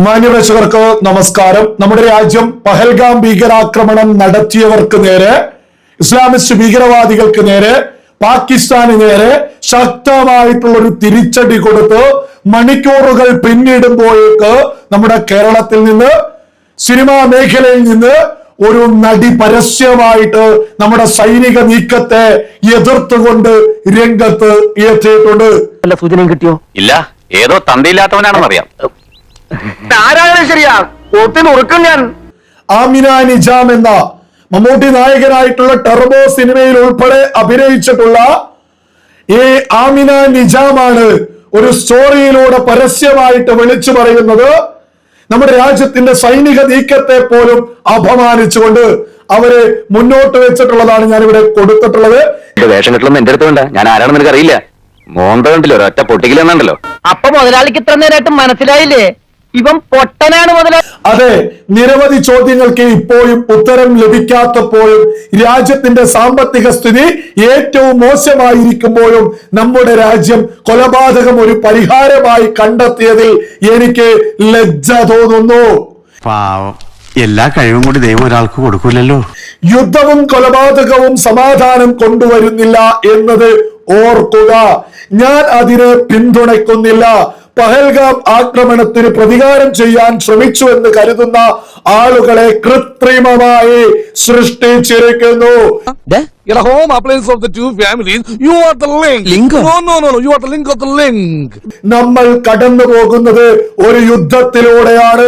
മാന്യപ്രേക്ഷകർക്ക് നമസ്കാരം. നമ്മുടെ രാജ്യം പഹൽഗാം ഭീകരാക്രമണം നടത്തിയവർക്ക് നേരെ, ഇസ്ലാമിസ്റ്റ് ഭീകരവാദികൾക്ക് നേരെ, പാകിസ്ഥാന് നേരെ ശക്തമായിട്ടുള്ള ഒരു തിരിച്ചടി കൊടുത്ത് മണിക്കൂറുകൾ പിന്നിടുമ്പോഴേക്ക് നമ്മുടെ കേരളത്തിൽ നിന്ന്, സിനിമാ മേഖലയിൽ നിന്ന് ഒരു നടി പരസ്യമായിട്ട് നമ്മുടെ സൈനിക നീക്കത്തെ എതിർത്തുകൊണ്ട് രംഗത്ത് എത്തിയിട്ടുണ്ട്. വല്ല സൂചനയും കിട്ടിയോ? ഇല്ല, ഏതോ തന്തയില്ലാത്തവനാണെന്നറിയാം. ശരിയാ, ഞാൻ ആമിന നിജാം എന്ന മമ്മൂട്ടി നായകനായിട്ടുള്ള ടർബോ സിനിമയിൽ ഉൾപ്പെടെ അഭിനയിച്ചിട്ടുള്ള ഈ ആമിന നിജാമാണ് ഒരു സ്റ്റോറിയിലൂടെ പരസ്യമായിട്ട് വിളിച്ചു പറയുന്നത് നമ്മുടെ രാജ്യത്തിന്റെ സൈനിക നീക്കത്തെ പോലും അപമാനിച്ചുകൊണ്ട് അവര് മുന്നോട്ട് വെച്ചിട്ടുള്ളതാണ് ഞാൻ ഇവിടെ കൊടുത്തിട്ടുള്ളത്. വേഷം കെട്ടലൊന്നും എന്റെ അടുത്ത് വേണ്ട, ഞാൻ ആരാണെന്ന് നിനക്ക് അറിയില്ല. മോന്ത കണ്ടില്ലോ, ഒരൊറ്റ പൊട്ടിക്കലെന്നുണ്ടല്ലോ. അപ്പൊ മുതലാളിക്ക് ഇത്ര നേരമായിട്ട് മനസ്സിലായില്ലേ ഇവൻ പൊട്ടനാണ് മുതലാളി? അതെ, നിരവധി ചോദ്യങ്ങൾക്ക് ഇപ്പോഴും ഉത്തരം ലഭിക്കാത്തപ്പോഴും രാജ്യത്തിന്റെ സാമ്പത്തിക സ്ഥിതി ഏറ്റവും മോശമായിരിക്കുമ്പോഴും നമ്മുടെ രാജ്യം കൊലപാതകം ഒരു പരിഹാരമായി കണ്ടെത്തിയതിൽ എനിക്ക് ലജ്ജ തോന്നുന്നു. പാവം, എല്ലാ കഴിവും കൂടി ദൈവം ഒരാൾക്ക് കൊടുക്കൂലല്ലോ. യുദ്ധവും കൊലപാതകവും സമാധാനം കൊണ്ടുവരുന്നില്ല എന്നത് ഓർക്കുക. ഞാൻ അതിനെ പിന്തുണയ്ക്കുന്നില്ല. പഹൽഗാം ആക്രമണത്തിന് പ്രതികാരം ചെയ്യാൻ ശ്രമിച്ചു എന്ന് കരുതുന്ന ആളുകളെ കൃത്രിമമായി സൃഷ്ടിച്ചിരിക്കുന്നു. home appliance of the two families, you are the link. No, you are the link of the link. നമ്മൾ കടന്നു പോകുന്നത് ഒരു യുദ്ധത്തിലൂടെയാണ്.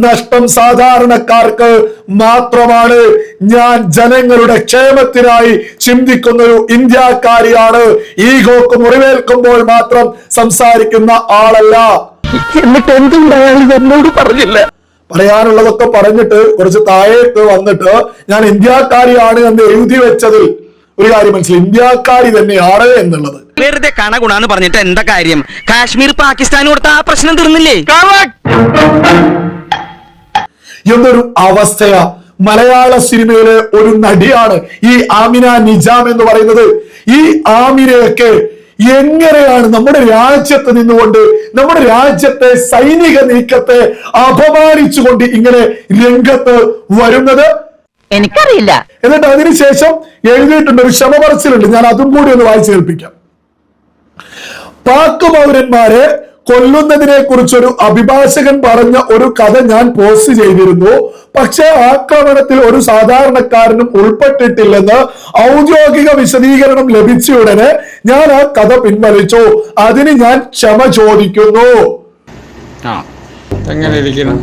നഷ്ടം സാധാരണക്കാർക്ക് മാത്രമാണ്. ഞാൻ ജനങ്ങളുടെ ക്ഷേമത്തിനായി ചിന്തിക്കുന്ന ഒരു ഇന്ത്യക്കാരിയാണ്. ഈഗോക്ക് മുറിവേൽക്കുമ്പോൾ മാത്രം സംസാരിക്കുന്ന ആളല്ല. എന്നിട്ട് എന്തുണ്ടായാലും എന്നോട് പറഞ്ഞില്ല. പറയാനുള്ളതൊക്കെ പറഞ്ഞിട്ട് കുറച്ച് താഴേക്ക് വന്നിട്ട് ഞാൻ ഇന്ത്യക്കാരിയാണ് എന്ന് എഴുതി വെച്ചതിൽ ഒരു കാര്യം മനസ്സിലായി, ഇന്ത്യക്കാരി തന്നെയാണ് എന്നുള്ളത്. വെറുതെ കണഗുണാന്ന് പറഞ്ഞിട്ട് എന്താ കാര്യം? കാശ്മീർ പാകിസ്ഥാൻ കൊടുത്ത ആ പ്രശ്നം തീർന്നില്ലേ? എന്നൊരു അവസ്ഥയാ. മലയാള സിനിമയിലെ ഒരു നടിയാണ് ഈ ആമിന നിജാം എന്ന് പറയുന്നത്. ഈ ആമിനയൊക്കെ എങ്ങനെയാണ് നമ്മുടെ രാജ്യത്ത് നിന്നുകൊണ്ട് നമ്മുടെ രാജ്യത്തെ സൈനിക നീക്കത്തെ അപമാനിച്ചുകൊണ്ട് ഇങ്ങനെ രംഗത്ത് വരുന്നത്? എനിക്കറിയില്ല. എന്നിട്ട് അതിനുശേഷം എഴുതിയിട്ടുണ്ട്, ഒരു ക്ഷമപറച്ചിലുണ്ട്, ഞാൻ അതും കൂടി ഒന്ന് വായിച്ചു കേൾപ്പിക്കാം. പാക് പൗരന്മാരെ കൊല്ലുന്നതിനെ കുറിച്ചൊരു അഭിഭാഷകൻ പറഞ്ഞ ഒരു കഥ ഞാൻ പോസ്റ്റ് ചെയ്തിരുന്നു. പക്ഷേ ആക്രമണത്തിൽ ഒരു സാധാരണക്കാരനും ഉൾപ്പെട്ടിട്ടില്ലെന്ന് ഔദ്യോഗിക വിശദീകരണം ലഭിച്ചയുടനെ ഞാൻ ആ കഥ പിൻവലിച്ചു. അതിന് ഞാൻ ക്ഷമ ചോദിക്കുന്നു. എങ്ങനെ ഇരിക്കണം?